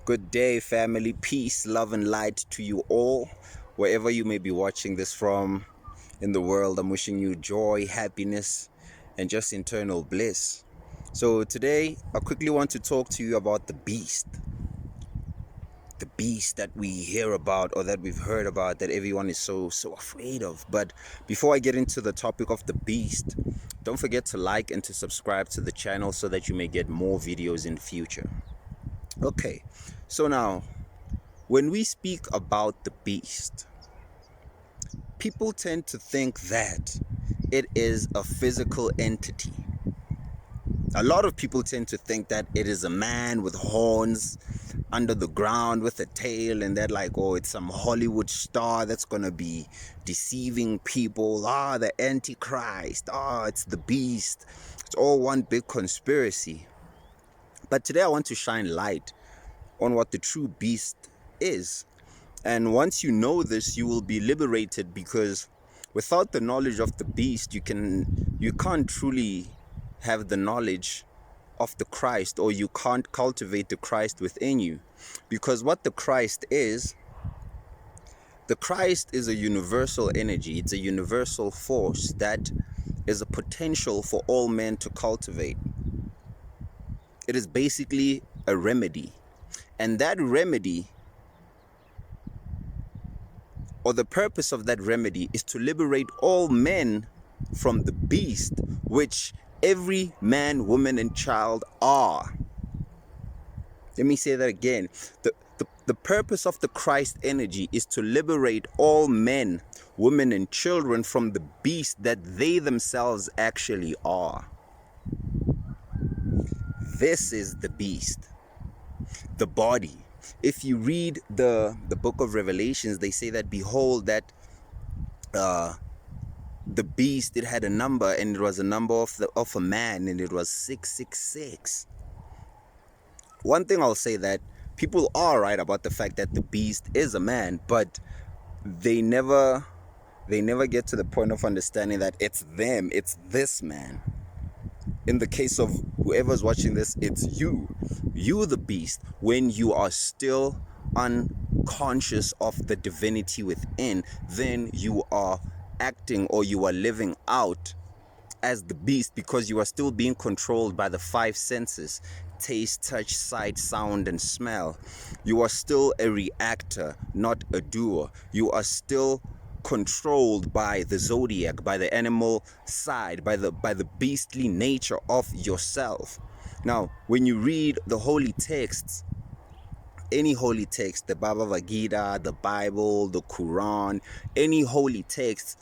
Good day, family. Peace, love, and light to you all. Wherever you may be watching this from in the world, I'm wishing you joy, happiness, and just internal bliss. So, today, I quickly want to talk to you about the beast. The beast that we hear about or that we've heard about that everyone is so afraid of. But before I get into the topic of the beast, don't forget to like and to subscribe to the channel so that you may get more videos in future. Okay, so now when we speak about the beast, people tend to think that it is a physical entity. A lot of people tend to think that it is a man with horns under the ground with a tail, and they're like, oh, it's some Hollywood star that's gonna be deceiving people. The Antichrist. It's the beast. It's all one big conspiracy. But today I want to shine light on what the true beast is. And once you know this, you will be liberated, because without the knowledge of the beast, you can't truly have the knowledge of the Christ, or you can't cultivate the Christ within you. Because what the Christ is a universal energy. It's a universal force that is a potential for all men to cultivate. It is basically a remedy. And that remedy, or the purpose of that remedy, is to liberate all men from the beast, which every man, woman, and child are. Let me say that again. The purpose of the Christ energy is to liberate all men, women, and children from the beast that they themselves actually are. This is the beast, the body. If you read the book of Revelations, they say that, behold, that the beast, it had a number, and it was a number of a man, and it was 666. One thing I'll say, that people are right about the fact that the beast is a man, but they never get to the point of understanding that it's this man. In the case of whoever's watching this, it's you the beast, when you are still unconscious of the divinity within. Then you are acting, or you are living out as the beast, because you are still being controlled by the five senses: taste, touch, sight, sound, and smell. You are still a reactor, not a doer. You are still controlled by the zodiac, by the animal side, by the beastly nature of yourself. Now, when you read the holy texts, any holy text, the Bhagavad Gita, the Bible, the Quran, any holy text,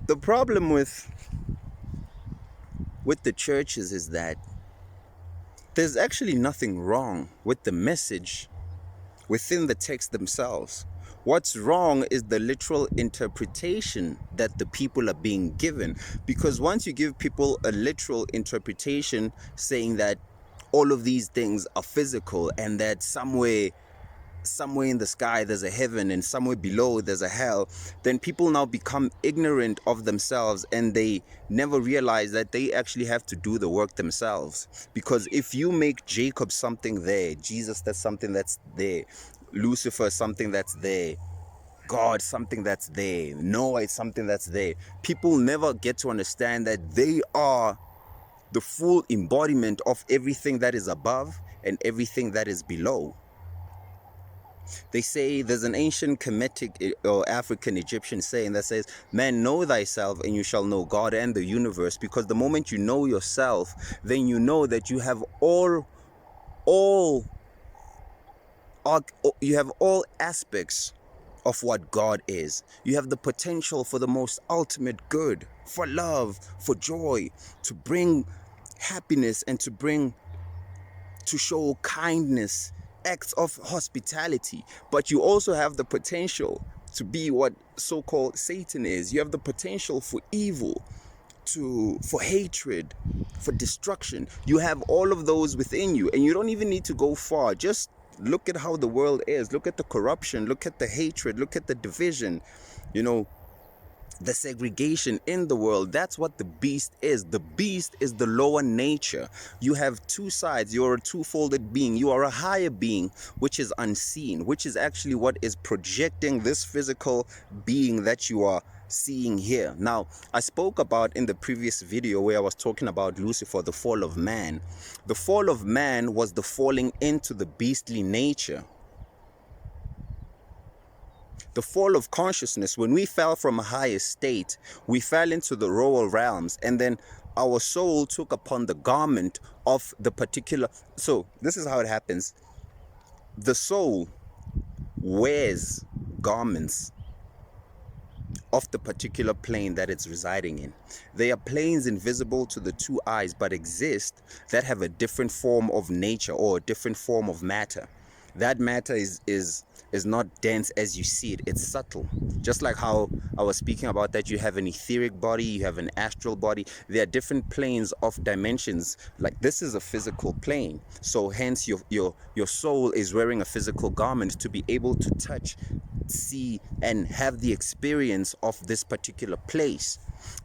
the problem with the churches is that there's actually nothing wrong with the message within the text themselves. What's wrong is the literal interpretation that the people are being given. Because once you give people a literal interpretation saying that all of these things are physical, and that somewhere in the sky there's a heaven, and somewhere below there's a hell, then people now become ignorant of themselves, and they never realize that they actually have to do the work themselves. Because if you make Jacob something there, Jesus, that's something that's there, Lucifer, something that's there, God, something that's there, Noah, is something that's there, people never get to understand that they are the full embodiment of everything that is above and everything that is below. They say, there's an ancient Kemetic or African Egyptian saying that says, man, know thyself and you shall know God and the universe. Because the moment you know yourself, then you know that you have all aspects of what God is. You have the potential for the most ultimate good, for love, for joy, to bring happiness, and to show kindness, acts of hospitality. But you also have the potential to be what so-called Satan is. You have the potential for evil, for hatred, for destruction. You have all of those within you, and you don't even need to go far. Just look at how the world is. Look at the corruption, look at the hatred, look at the division. the segregation in the world. That's what the beast is. The beast is the lower nature. You have two sides. You're a two-folded being. You are a higher being, which is unseen, which is actually what is projecting this physical being that you are seeing here. Now, I spoke about in the previous video where I was talking about Lucifer, the fall of man. The fall of man was the falling into the beastly nature. The fall of consciousness, when we fell from a higher state, we fell into the lower realms, and then our soul took upon the garment of the particular. So this is how it happens. The soul wears garments of the particular plane that it's residing in. They are planes invisible to the two eyes, but exist, that have a different form of nature or a different form of matter. That matter is not dense as you see it. It's subtle. Just like how I was speaking about that, you have an etheric body, you have an astral body. There are different planes of dimensions. Like this is a physical plane. So hence your soul is wearing a physical garment to be able to touch, see, and have the experience of this particular place.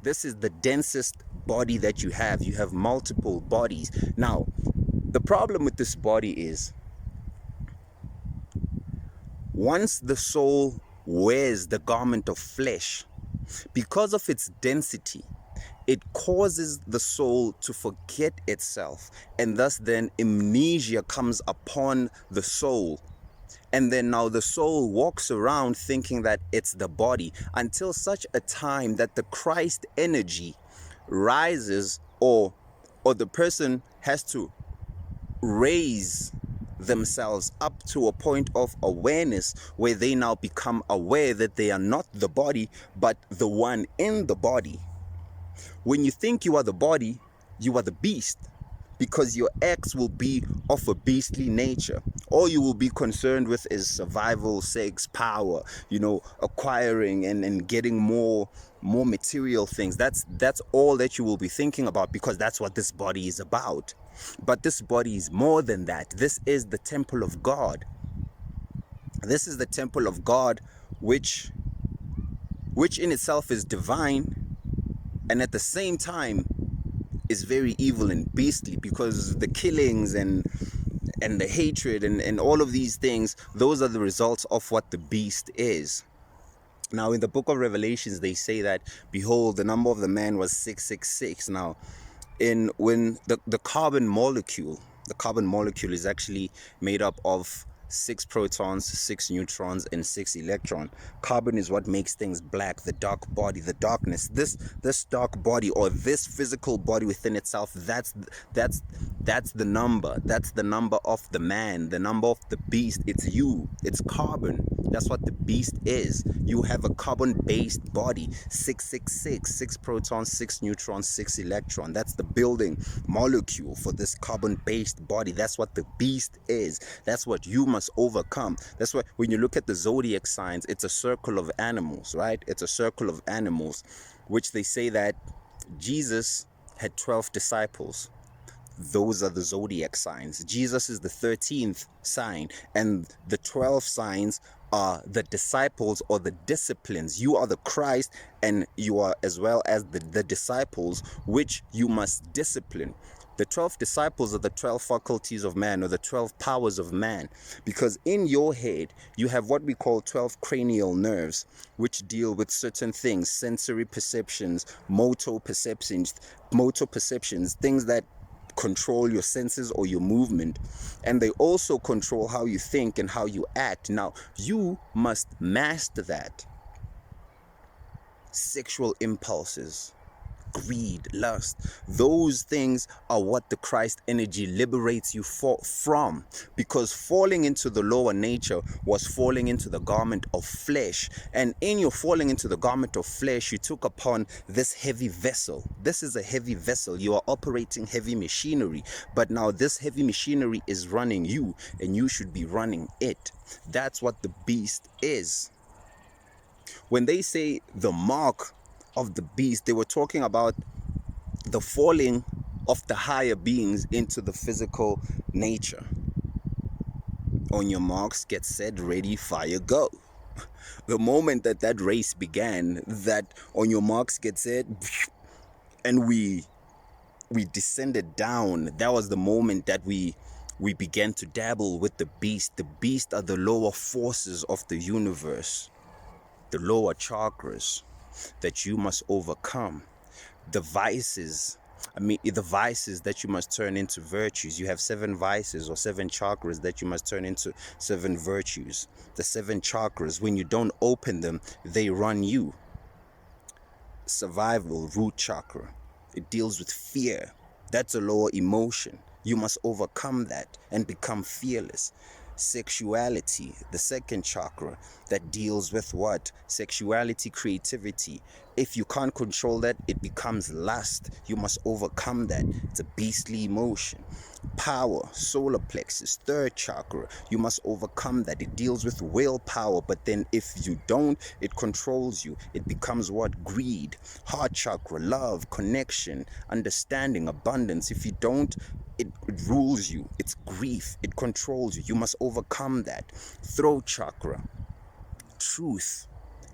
This is the densest body that you have. You have multiple bodies. Now, the problem with this body is, once the soul wears the garment of flesh, because of its density, it causes the soul to forget itself, and thus then amnesia comes upon the soul. And then now the soul walks around thinking that it's the body until such a time that the Christ energy rises, or the person has to raise themselves up to a point of awareness where they now become aware that they are not the body but the one in the body. When you think you are the body, you are the beast, because your acts will be of a beastly nature. All you will be concerned with is survival, sex, power, acquiring and getting more material things. That's all that you will be thinking about, because that's what this body is about. But this body is more than that. This is the temple of God. This is the temple of God, which in itself is divine, and at the same time is very evil and beastly, because the killings and the hatred and all of these things, those are the results of what the beast is. Now, in the book of Revelations, they say that, behold, the number of the man was 666. Now, when the carbon molecule is actually made up of 6 protons, 6 neutrons, and 6 electrons. Carbon is what makes things black, the dark body, the darkness. This dark body, or this physical body within itself, that's the number. That's the number of the man, the number of the beast. It's you. It's carbon. That's what the beast is. You have a carbon-based body. 666, 6 protons, 6 neutrons, 6 electrons. That's the building molecule for this carbon-based body. That's what the beast is. That's what you must overcome. That's why when you look at the zodiac signs, it's a circle of animals, right? It's a circle of animals, which they say that Jesus had 12 disciples. Those are the zodiac signs. Jesus is the 13th sign, and the 12 signs are the disciples, or the disciplines. You are the Christ, and you are as well as the disciples, which you must discipline. The 12 disciples are the 12 faculties of man, or the 12 powers of man, because in your head you have what we call 12 cranial nerves, which deal with certain things: sensory perceptions, motor perceptions, things that control your senses or your movement, and they also control how you think and how you act. Now, you must master that. Sexual impulses, greed, lust, those things are what the Christ energy liberates you from, because falling into the lower nature was falling into the garment of flesh, and in your falling into the garment of flesh, you took upon this heavy vessel. This is a heavy vessel. You are operating heavy machinery, but now this heavy machinery is running you, and you should be running it. That's what the beast is. When they say the mark of the beast, they were talking about the falling of the higher beings into the physical nature. On your marks, get set, ready, fire, go. The moment that that race began, that on your marks get set, and we descended down, that was the moment that we began to dabble with the beast. The beast are the lower forces of the universe, the lower chakras that you must overcome. The vices, the vices that you must turn into virtues. You have 7 vices or 7 chakras that you must turn into 7 virtues. The 7 chakras, when you don't open them, they run you. Survival, root chakra. It deals with fear. That's a lower emotion. You must overcome that and become fearless. Sexuality, the second chakra, that deals with what? Sexuality, creativity. If you can't control that, it becomes lust. You must overcome that. It's a beastly emotion. Power, solar plexus, third chakra. You must overcome that. It deals with willpower, but then if you don't, it controls you. It becomes what? Greed. Heart chakra, love, connection, understanding, abundance. If you don't, it rules you. It's grief. It controls you. You must overcome that. Throat chakra, truth,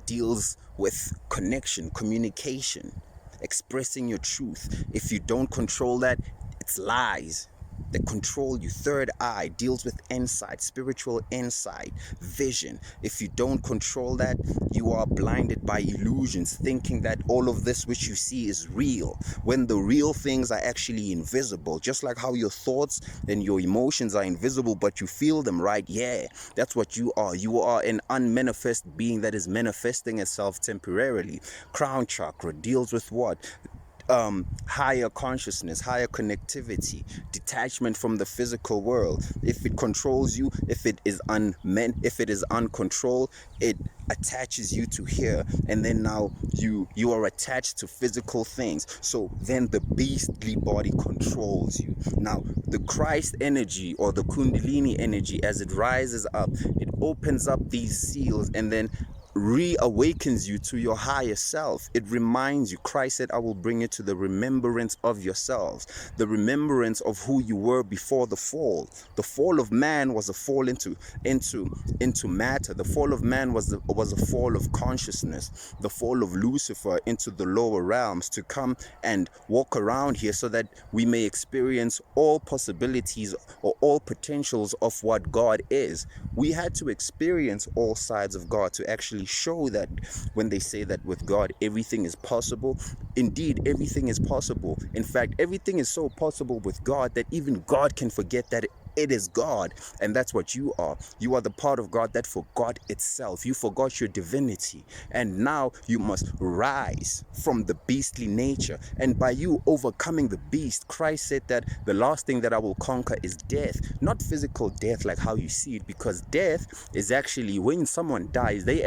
deals with connection, communication, expressing your truth. If you don't control that, it's lies that control you. Third eye deals with insight, spiritual insight, vision. If you don't control that, you are blinded by illusions, thinking that all of this which you see is real, when the real things are actually invisible. Just like how your thoughts and your emotions are invisible, but you feel them, right? Yeah, that's what you are. You are an unmanifest being that is manifesting itself temporarily. Crown chakra deals with what? Higher consciousness, higher connectivity, detachment from the physical world. If it controls you, if it is uncontrolled, it attaches you to here, and then now you are attached to physical things. So then the beastly body controls you. Now the Christ energy, or the Kundalini energy, as it rises up, it opens up these seals and then reawakens you to your higher self. It reminds you. Christ said, I will bring you to the remembrance of yourselves, the remembrance of who you were before the fall. The fall of man was a fall into matter. The fall of man was a fall of consciousness, the fall of Lucifer into the lower realms, to come and walk around here so that we may experience all possibilities or all potentials of what God is. We had to experience all sides of God to actually show that when they say that with God everything is possible, indeed everything is possible. In fact, everything is so possible with God that even God can forget that it is God, and that's what you are. You are the part of God that forgot itself. You forgot your divinity, and now you must rise from the beastly nature. And by you overcoming the beast, Christ said that the last thing that I will conquer is death. Not physical death like how you see it, because death is actually when someone dies, they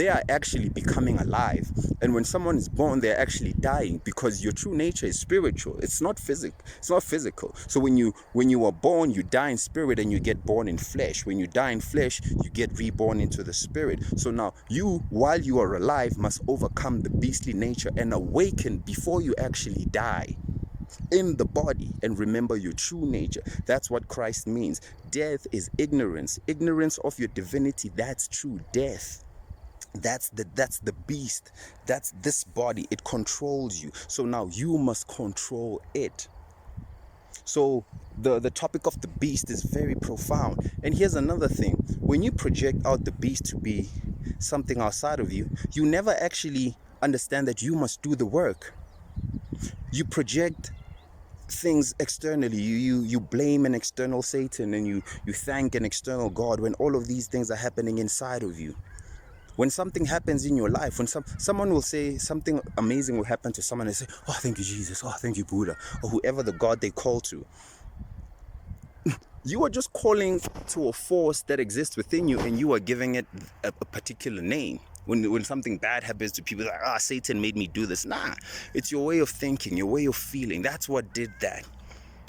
are actually becoming alive. And when someone is born, they're actually dying, because your true nature is spiritual. It's not physical. So when you are born, you die in spirit and you get born in flesh. When you die in flesh, you get reborn into the spirit. So now you, while you are alive, must overcome the beastly nature and awaken before you actually die in the body, and remember your true nature. That's what Christ means. Death is ignorance of your divinity. That's true death. That's the beast. That's this body. It controls you. So now you must control it. So the topic of the beast is very profound. And here's another thing. When you project out the beast to be something outside of you, you never actually understand that you must do the work. You project things externally. You blame an external Satan, and you thank an external God, when all of these things are happening inside of you. When something happens in your life, when someone will say something amazing will happen to someone, and say, oh, thank you, Jesus. Oh, thank you, Buddha, or whoever the God they call to. You are just calling to a force that exists within you, and you are giving it a particular name. When something bad happens to people, like, Satan made me do this. Nah, it's your way of thinking, your way of feeling. That's what did that.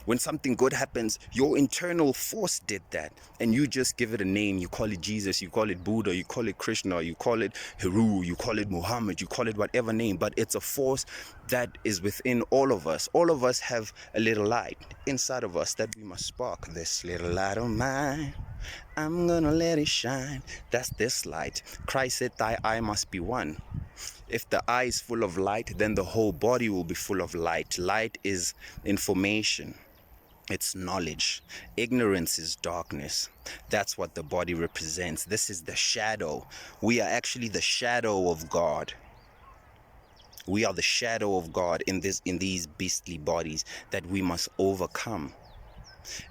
When something good happens, your internal force did that. And you just give it a name. You call it Jesus, you call it Buddha, you call it Krishna, you call it Heru, you call it Muhammad, you call it whatever name. But it's a force that is within all of us. All of us have a little light inside of us that we must spark. This little light of mine, I'm gonna let it shine. That's this light. Christ said, thy eye must be one. If the eye is full of light, then the whole body will be full of light. Light is information. It's knowledge. Ignorance is darkness. That's what the body represents. This is the shadow. We are actually the shadow of God. We are the shadow of God in these beastly bodies that we must overcome.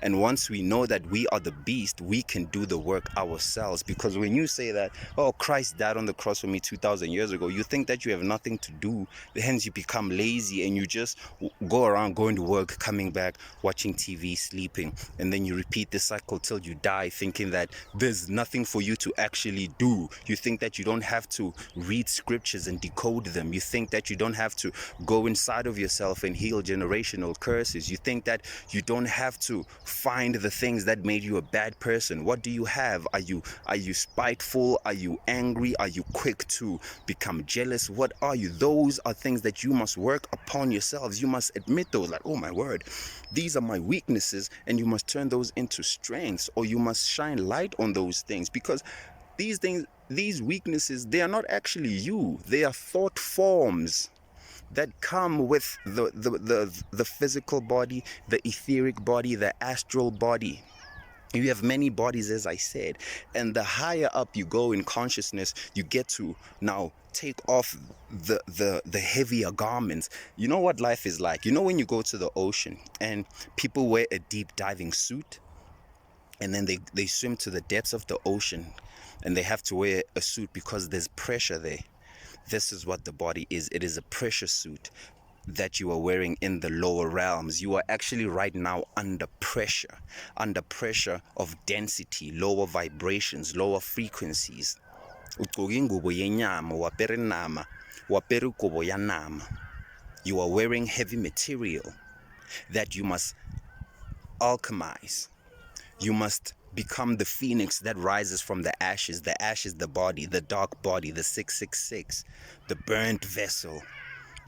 And once we know that we are the beast, we can do the work ourselves. Because when you say that, oh, Christ died on the cross for me 2,000 years ago, you think that you have nothing to do. Hence, you become lazy and you just go around going to work, coming back, watching TV, sleeping. And then you repeat the cycle till you die, thinking that there's nothing for you to actually do. You think that you don't have to read scriptures and decode them. You think that you don't have to go inside of yourself and heal generational curses. You think that you don't have to find the things that made you a bad person. What do you have? Are you spiteful? Are you angry? Are you quick to become jealous? What are you? Those are things that you must work upon yourselves. You must admit those, like, oh my word, these are my weaknesses, and you must turn those into strengths, or you must shine light on those things, because these things, these weaknesses, they are not actually you. They are thought forms that come with the physical body, the etheric body, the astral body. You have many bodies, as I said, and the higher up you go in consciousness, you get to now take off the heavier garments. You know what life is like? You know when you go to the ocean and people wear a deep diving suit, and then they swim to the depths of the ocean, and they have to wear a suit because there's pressure there. This is what the body is. It is a pressure suit that you are wearing in the lower realms. You are actually right now under pressure of density, lower vibrations, lower frequencies. You are wearing heavy material that you must alchemize. You must become the phoenix that rises from the ashes. The ash is the body, the dark body, the 666, the burnt vessel,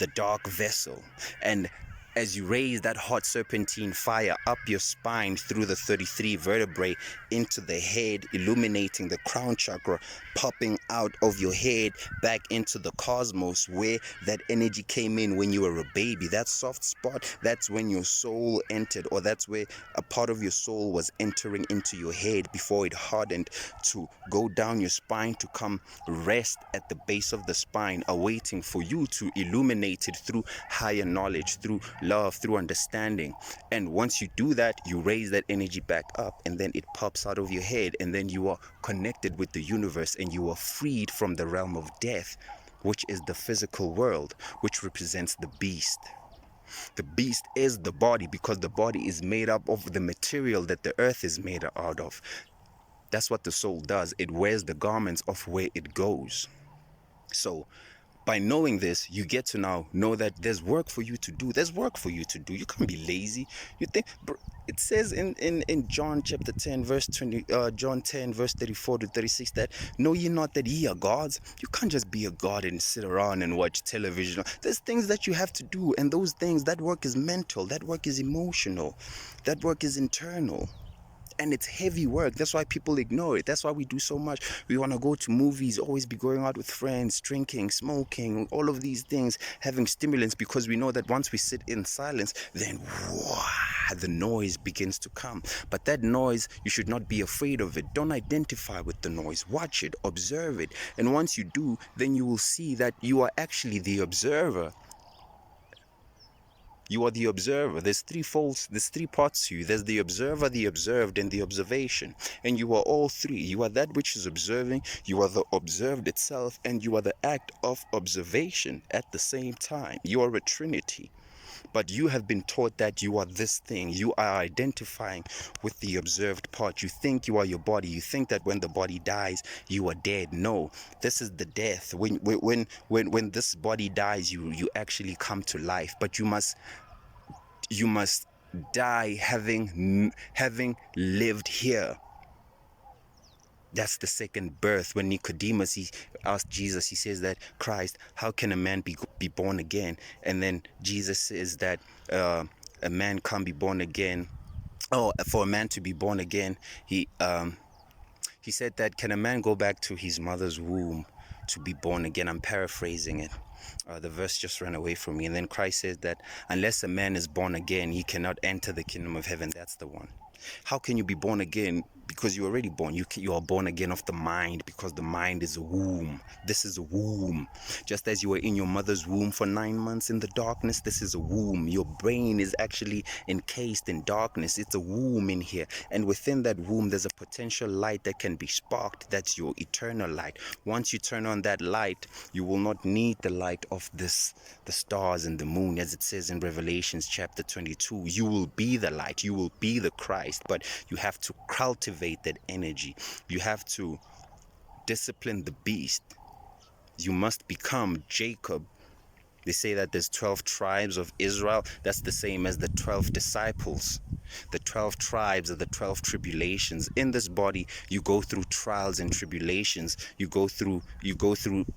the dark vessel. And as you raise that hot serpentine fire up your spine through the 33 vertebrae into the head, illuminating the crown chakra, popping out of your head back into the cosmos where that energy came in when you were a baby. That soft spot, that's when your soul entered, or that's where a part of your soul was entering into your head before it hardened to go down your spine to come rest at the base of the spine, awaiting for you to illuminate it through higher knowledge, through love, through understanding. And once you do that, you raise that energy back up, and then it pops out of your head, and then you are connected with the universe, and you are freed from the realm of death, which is the physical world, which represents the beast. The beast is the body, because the body is made up of the material that the earth is made out of. That's what the soul does. It wears the garments of where it goes. So by knowing this, you get to now know that there's work for you to do. There's work for you to do. You can't be lazy. You think, it says in John chapter 10 verse 20, John 10 verse 34 to 36, that know ye not that ye are gods? You can't just be a god and sit around and watch television. There's things that you have to do, and those things, that work is mental, that work is emotional, that work is internal. And it's heavy work. That's why people ignore it. That's why we do so much. We want to go to movies, always be going out with friends, drinking, smoking, all of these things, having stimulants, because we know that once we sit in silence, then the noise begins to come. But that noise, you should not be afraid of it. Don't identify with the noise. Watch it, observe it. And once you do, then you will see that you are actually the observer. You are the observer. There's three parts to you. There's the observer, the observed, and the observation. And you are all three. You are that which is observing, you are the observed itself, and you are the act of observation at the same time. You are a trinity. But you have been taught that you are this thing. You are identifying with the observed part. You think you are your body. You think that when the body dies, you are dead. No, this is the death. When this body dies, you actually come to life. But you must die having lived here. That's the second birth. When Nicodemus, he asked Jesus, he says that, Christ, how can a man be born again? And then Jesus says that a man can't be born again. Oh, for a man to be born again, he said that, can a man go back to his mother's womb to be born again? I'm paraphrasing it. The verse just ran away from me. And then Christ says that unless a man is born again, he cannot enter the kingdom of heaven. That's the one. How can you be born again? Because you're already born. You are born again of the mind, because the mind is a womb. This is a womb. Just as you were in your mother's womb for 9 months in the darkness, this is a womb. Your brain is actually encased in darkness. It's a womb in here. And within that womb, there's a potential light that can be sparked. That's your eternal light. Once you turn on that light, you will not need the light of the stars and the moon, as it says in Revelations chapter 22. You will be the light. You will be the Christ. But you have to cultivate that energy. You have to discipline the beast. You must become Jacob. They say that there's 12 tribes of Israel. That's the same as the 12 disciples. The 12 tribes are the 12 tribulations. In this body, you go through trials and tribulations. You go through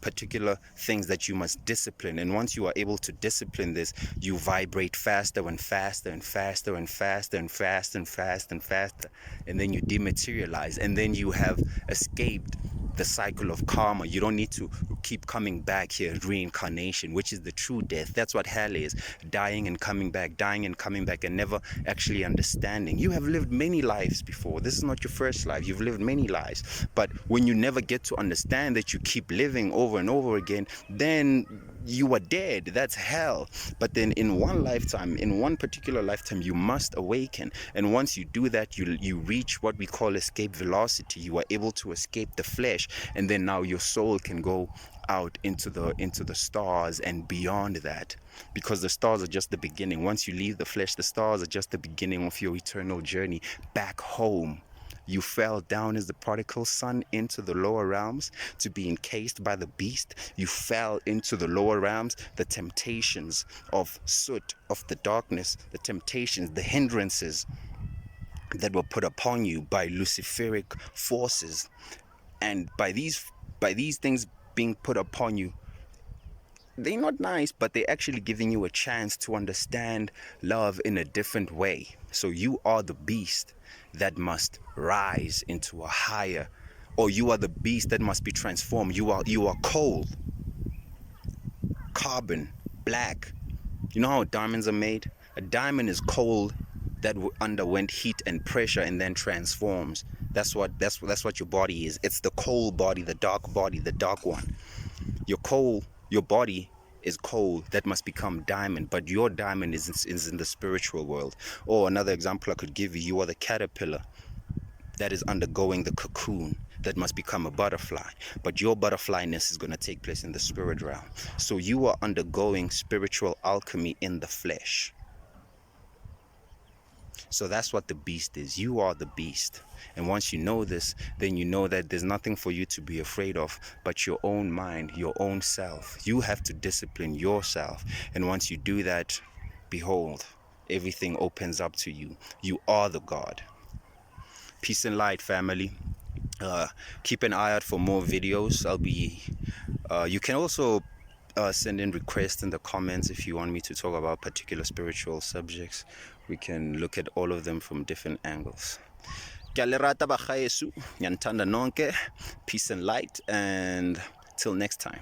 particular things that you must discipline. And once you are able to discipline this, you vibrate faster and faster and faster and faster and faster and faster and faster. And then you dematerialize. And then you have escaped the cycle of karma. You don't need to keep coming back here, reincarnation, which is the true death. That's what hell is. Dying and coming back, and never actually understanding. You have lived many lives before. This is not your first life. You've lived many lives. But when you never get to understand that you keep living over and over again, then you are dead. That's hell. But then in one particular lifetime, you must awaken. And once you do that, you reach what we call escape velocity. You are able to escape the flesh, and then now your soul can go out into the stars and beyond that, because the stars are just the beginning. Once you leave the flesh, the stars are just the beginning of your eternal journey back home. You fell down as the prodigal son into the lower realms to be encased by the beast. You fell into the lower realms, the temptations of soot, of the darkness, the temptations, the hindrances that were put upon you by Luciferic forces. And by these things being put upon you, they're not nice, but they're actually giving you a chance to understand love in a different way. So you are the beast that must rise into a higher, or you are the beast that must be transformed. You are coal, carbon, black. You know how diamonds are made? A diamond is coal that underwent heat and pressure and then transforms. That's what your body is. It's the coal body, the dark one. Your body is coal that must become diamond, but your diamond is in the spiritual world. Or another example I could give you, you are the caterpillar that is undergoing the cocoon that must become a butterfly, but your butterflyness is going to take place in the spirit realm. So you are undergoing spiritual alchemy in the flesh. So that's what the beast is. You are the beast. And once you know this, then you know that there's nothing for you to be afraid of but your own mind, your own self. You have to discipline yourself. And once you do that, behold, everything opens up to you. You are the God. Peace and light, family. Keep an eye out for more videos. You can also send in requests in the comments if you want me to talk about particular spiritual subjects. We can look at all of them from different angles. Peace and light, and till next time.